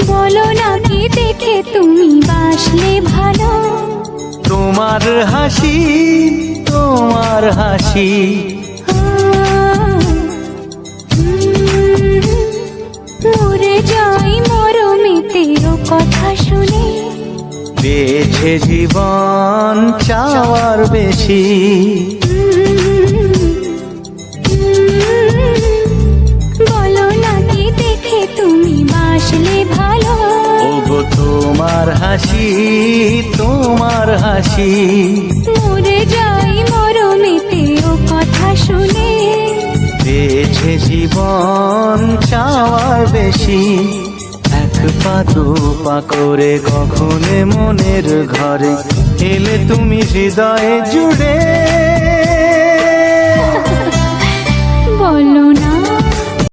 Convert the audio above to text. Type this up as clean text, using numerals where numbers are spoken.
বলো না কি দেখে তুমি বাসলে ভালো, তোমার হাসি, তোমার হাসি। মরে যাই মরমেতেও কথা শুনে, বেছে জীবন চাওয়ার বেশি। বলো না কি দেখে তুমি বাসলে ভালো, ওগো তোমার হাসি, তোমার হাসি। মরে যাই মরমেতেও কথা শুনে, বেছে জীবন চাওয়ার বেশি। এক পা দু পা করে কখনো মনের ঘরে এলে তুমি হৃদয়ে জুড়ে। বলো